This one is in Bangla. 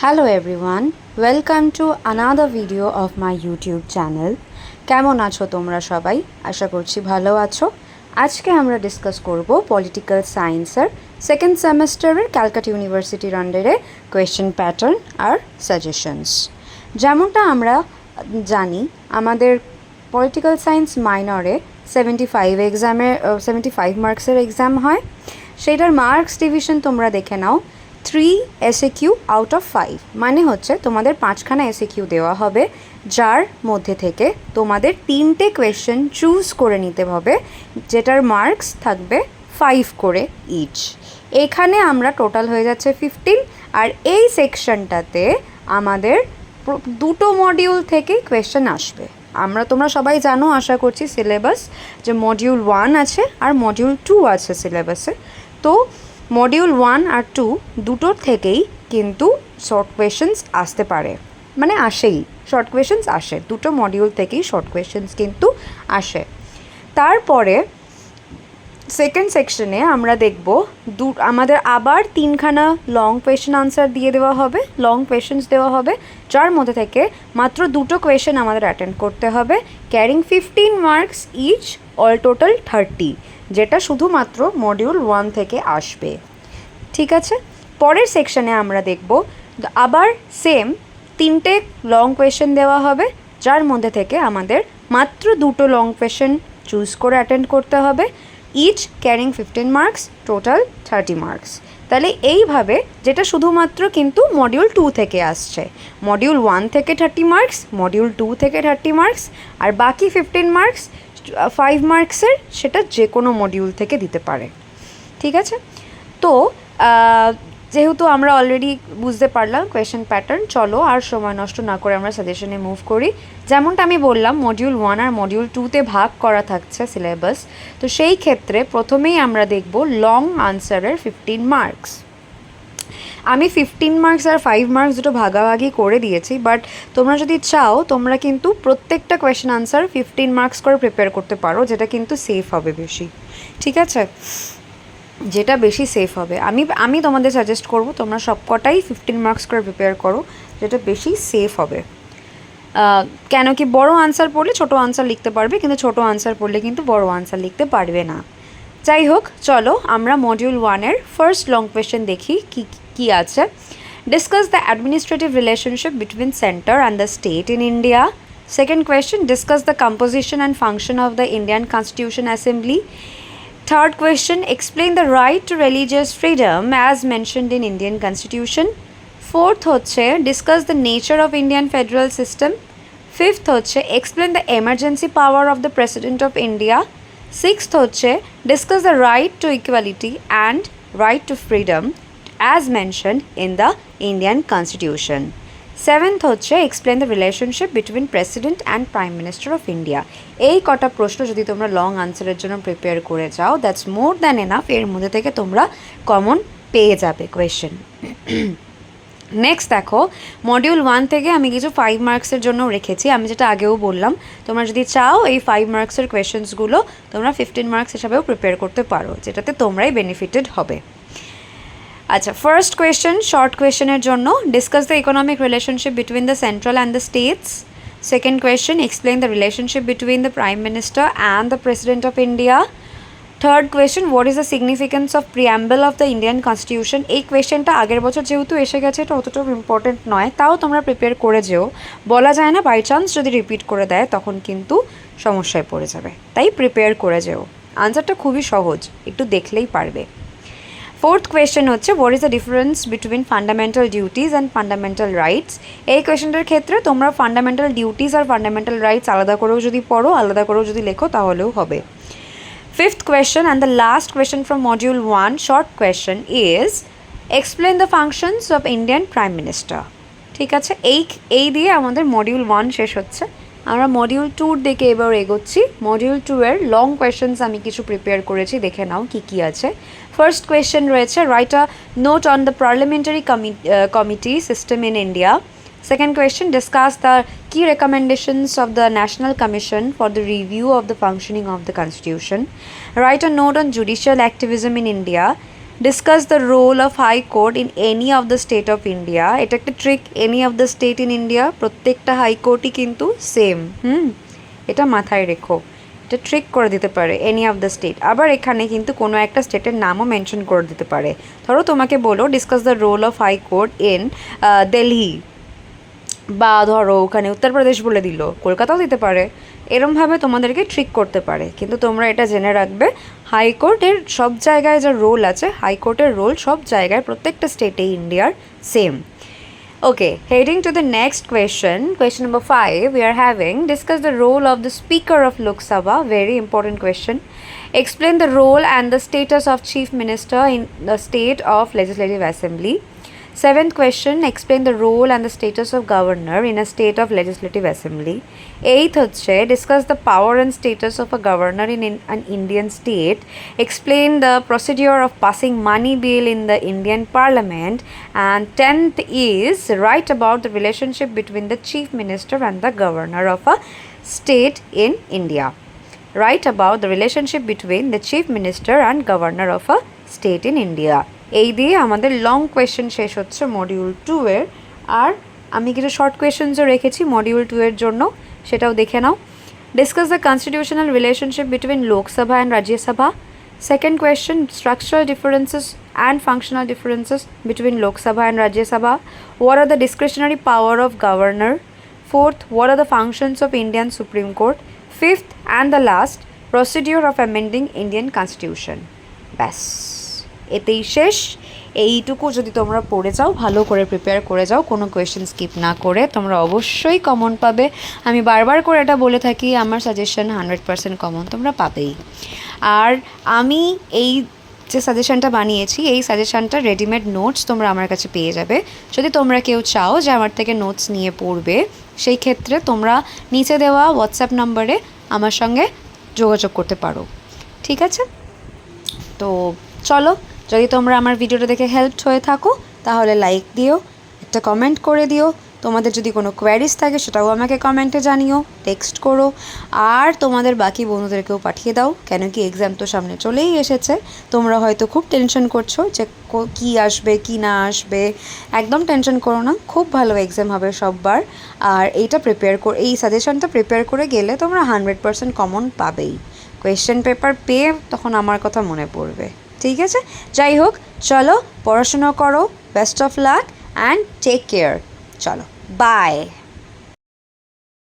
Hello everyone, welcome to another video of my YouTube channel. কেমন আছো তোমরা সবাই? আশা করছি ভালো আছো। আজকে আমরা ডিসকাস করব পলিটিক্যাল সায়েন্সের সেকেন্ড সেমেস্টারের ক্যালকাটা ইউনিভার্সিটির আন্ডারে কোয়েশ্চেন প্যাটার্ন আর সাজেশনস। যেমনটা আমরা জানি আমাদের পলিটিক্যাল সায়েন্স মাইনরে 75 মার্কসের এক্সাম হয়। সেটার মার্কস ডিভিশন তোমরা দেখে নাও 3 SAQ আউট অফ 5, মানে হচ্ছে তোমাদের 5খানা SAQ দেওয়া হবে, যার মধ্যে থেকে তোমাদের 3টে কোয়েশ্চেন চুজ করে নিতে হবে, যেটার মার্কস থাকবে 5 করে ইচ। এখানে আমরা টোটাল হয়ে যাচ্ছে 15, আর এই সেকশনটাতে আমাদের দুটো মডিউল থেকে কোয়েশ্চেন আসবে। তোমরা সবাই জানো আশা করছি সিলেবাস, যে মডিউল 1 আছে আর মডিউল 2 আছে সিলেবাসে। তো মডিউল 1 আর 2 দুটোর থেকেই কিন্তু শর্ট কোয়েশ্চেন্স আসতে পারে, মানে আসেই, শর্ট কোয়েশ্চেন্স আসে, দুটো মডিউল থেকেই শর্ট কোয়েশ্চেন্স কিন্তু আসে। তারপরে সেকেন্ড সেকশনে আমরা দেখব আমাদের আবার 3খানা লং কোয়েশ্চেন আনসার দিয়ে দেওয়া হবে, লং কোয়েশ্চেন্স দেওয়া হবে, যার মধ্যে থেকে মাত্র দুটো কোয়েশ্চেন আমাদের অ্যাটেন্ড করতে হবে, carrying 15 marks each, all total 30, যেটা শুধুমাত্র মডিউল 1 থেকে আসবে। ঠিক আছে, পরের সেকশনে আমরা দেখব আবার সেম 3টে লং কোয়েশ্চেন দেওয়া হবে, যার মধ্যে থেকে আমাদের মাত্র দুটো লং কোয়েশ্চেন চুজ করে অ্যাটেন্ড করতে হবে, each carrying 15 marks, total 30 marks. তাহলে এইভাবে, যেটা শুধুমাত্র কিন্তু মডিউল 2 থেকে আসছে, মডিউল 1 থেকে 30 মার্কস, মডিউল 2 থেকে 30 মার্কস, আর বাকি 15 মার্কস 5 মার্কসের সেটা যে কোনো মডিউল থেকে দিতে পারে। ঠিক আছে, তো যেহেতু আমরা অলরেডি বুঝতে পারলাম কোয়েশ্চেন প্যাটার্ন, চলো আর সময় নষ্ট না করে আমরা সাজেশনে মুভ করি। যেমনটা আমি বললাম মডিউল 1 আর মডিউল 2তে ভাগ করা থাকছে সিলেবাস, তো সেই ক্ষেত্রে প্রথমেই আমরা দেখব লং আনসারের 15 মার্কস। আমি 15 মার্কস আর 5 মার্কস দুটো ভাগাভাগি করে দিয়েছি, বাট তোমরা যদি চাও তোমরা কিন্তু প্রত্যেকটা কোয়েশ্চেন আনসার 15 মার্কস করে প্রিপেয়ার করতে পারো, যেটা কিন্তু সেফ হবে বেশি। ঠিক আছে, যেটা বেশি সেফ হবে, আমি তোমাদের সাজেস্ট করব তোমরা সবকটাই 15 মার্কস করে প্রিপেয়ার করো, যেটা বেশি সেফ হবে। কেন কি বড় আনসার পড়লে ছোট আনসার লিখতে পারবে, কিন্তু ছোট আনসার পড়লে কিন্তু বড় আনসার লিখতে পারবে না। যাই হোক, চলো আমরা মডিউল 1-এর ফার্স্ট লং কোয়েশ্চেন দেখি কি আছে। Discuss the administrative relationship between centre and the state in India. Second question, discuss the composition and function of the Indian constitution assembly. Third question, explain the right to religious freedom as mentioned in Indian Constitution. Fourth হচ্ছে discuss the nature of Indian federal system. Fifth হচ্ছে explain the emergency power of the President of India. Sixth হচ্ছে discuss the right to equality and right to freedom as mentioned in the Indian Constitution. Seventh হচ্ছে explain the relationship between president and prime minister of India. এই কটা প্রশ্ন যদি তোমরা লং আনসারের জন্য প্রিপেয়ার করে যাও, দ্যাটস মোর দ্যান এনাফ, এর মধ্যে থেকে তোমরা কমন পেয়ে যাবে কোয়েশ্চেন। নেক্সট দেখো, মডিউল 1 থেকে আমি কিছু 5 মার্কসের জন্য রেখেছি, আমি যেটা আগেও বললাম, তোমরা যদি চাও এই 5 মার্কসের কোয়েশ্চেন্সগুলো তোমরা 15 মার্কস হিসাবেও প্রিপেয়ার করতে পারো, যেটাতে তোমরাই বেনিফিটেড হবে। আচ্ছা, ফার্স্ট কোয়েশ্চেন শর্ট কোয়েশ্চেনের জন্য, discuss the economic relationship between the central and the states. Second question, explain the relationship between the prime minister and the president of India. Third question, what is the significance of preamble of the Indian constitution. এই কোয়েশ্চেনটা আগের বছর যেহেতু এসে গেছে, এটা অতটাও ইম্পর্টেন্ট নয়, তাও তোমরা প্রিপেয়ার করে যেও, বলা যায় না বাই চান্স যদি রিপিট করে দেয় তখন কিন্তু সমস্যায় পড়ে যাবে, তাই প্রিপেয়ার করে যেও। আনসারটা খুবই সহজ, একটু দেখলেই পারবে। ফোর্থ কোয়েশ্চেন হচ্ছে what is the difference between fundamental duties and fundamental rights. এই কোয়েশ্চেনটার ক্ষেত্রে তোমরা ফান্ডামেন্টাল ডিউটিস আর ফান্ডামেন্টাল রাইটস আলাদা করেও যদি পড়ো, আলাদা করেও যদি লেখো তাহলেও হবে। Fifth question and the last question from module 1 short question is explain the functions of Indian prime minister. ঠিক আছে, এই দিয়ে আমাদের মডিউল 1 শেষ হচ্ছে। আমরা মডিউল 2-র দিকে এবার এগোচ্ছি। মডিউল 2-এর লং কোয়েশ্চেন্স আমি কিছু প্রিপেয়ার করেছি, দেখে নাও কী আছে। ফার্স্ট কোয়েশ্চেন রয়েছে, write a note on the parliamentary committee system in India. Second question, discuss the key recommendations of the National Commission for the review of the functioning of the Constitution. Write a note on judicial activism in India. Discuss the role of high court in any of the state of India. এটা একটা trick, any of the state in India, প্রত্যেকটা হাইকোর্টই কিন্তু সেম। এটা মাথায় রেখো, এটা ট্রিক করে দিতে পারে এনি অফ দ্য স্টেট। আবার এখানে কিন্তু কোনো একটা স্টেটের নামও মেনশন করে দিতে পারে। ধরো তোমাকে বলো discuss the role of high court in Delhi, বা ধরো ওখানে উত্তরপ্রদেশ বলে দিল, কলকাতাও দিতে পারে। এরমভাবে তোমাদেরকে ট্রিক করতে পারে, কিন্তু তোমরা এটা জেনে রাখবে হাইকোর্টের সব জায়গায় যা রোল আছে, হাইকোর্টের রোল সব জায়গায় প্রত্যেকটা স্টেটে ইন্ডিয়ার same. Okay, heading to the next question, question number 5, we are having discuss the role of the Speaker of Lok Sabha, very important question. Explain the role and the status of Chief Minister in the state of Legislative Assembly. 7th question, explain the role and the status of Governor in a state of Legislative Assembly. 8th হচ্ছে discuss the power and status of a governor in an Indian state. Explain the procedure of passing money bill in the Indian Parliament. And 10th is write about the relationship between the Chief Minister and the Governor of a state in India. Write about the relationship between the Chief Minister and Governor of a state in India. এই দিয়ে আমাদের লং কোয়েশ্চেন শেষ হচ্ছে মডিউল 2 এর। আর আমি কিছু শর্ট কোয়েশ্চেন্সও রেখেছি মডিউল 2 এর জন্য, সেটাও দেখে নাও। Discuss the constitutional relationship between Lok Sabha and Rajya Sabha. Second question, structural differences and functional differences between Lok Sabha and Rajya Sabha. What are the discretionary power of governor. Fourth, what are the functions of Indian Supreme Court? Fifth and the last, procedure of amending Indian Constitution. ব্যাস এতেই শেষ। এইটুকু যদি তোমরা পড়ে যাও, ভালো করে প্রিপেয়ার করে যাও, কোনো কোয়েশ্চেন স্কিপ না করে, তোমরা অবশ্যই কমন পাবে। আমি বারবার করে এটা বলে থাকি, আমার সাজেশন 100% কমন তোমরা পাবেই। আর আমি এই যে সাজেশনটা বানিয়েছি, এই সাজেশনটা রেডিমেড নোটস তোমরা আমার কাছে পেয়ে যাবে। যদি তোমরা কেউ চাও যে আমার থেকে নোটস নিয়ে পড়বে, সেই ক্ষেত্রে তোমরা নিচে দেওয়া হোয়াটসঅ্যাপ নাম্বারে আমার সঙ্গে যোগাযোগ করতে পারো, ঠিক আছে? তো চলো, যদি তোমরা আমার ভিডিওটা দেখে হেল্পড হয়ে থাকো তাহলে লাইক দিও, একটা কমেন্ট করে দিও। তোমাদের যদি কোনো কোয়ারিজ থাকে সেটাও আমাকে কমেন্টে জানিও, টেক্সট করো। আর তোমাদের বাকি বন্ধুদেরকেও পাঠিয়ে দাও, কেন কি এক্সাম তো সামনে চলেই এসেছে। তোমরা হয়তো খুব টেনশন করছো যে কী আসবে কি না আসবে। একদম টেনশন করো না, খুব ভালো এক্সাম হবে সববার। আর এই সাজেশনটা প্রিপেয়ার করে গেলে তোমরা 100% কমন পাবেই। কোয়েশ্চেন পেপার পেয়ে তখন আমার কথা মনে পড়বে, ঠিক আছে? যাই হোক, চলো পড়াশোনা করো, best of luck and take care. চলো, বাই।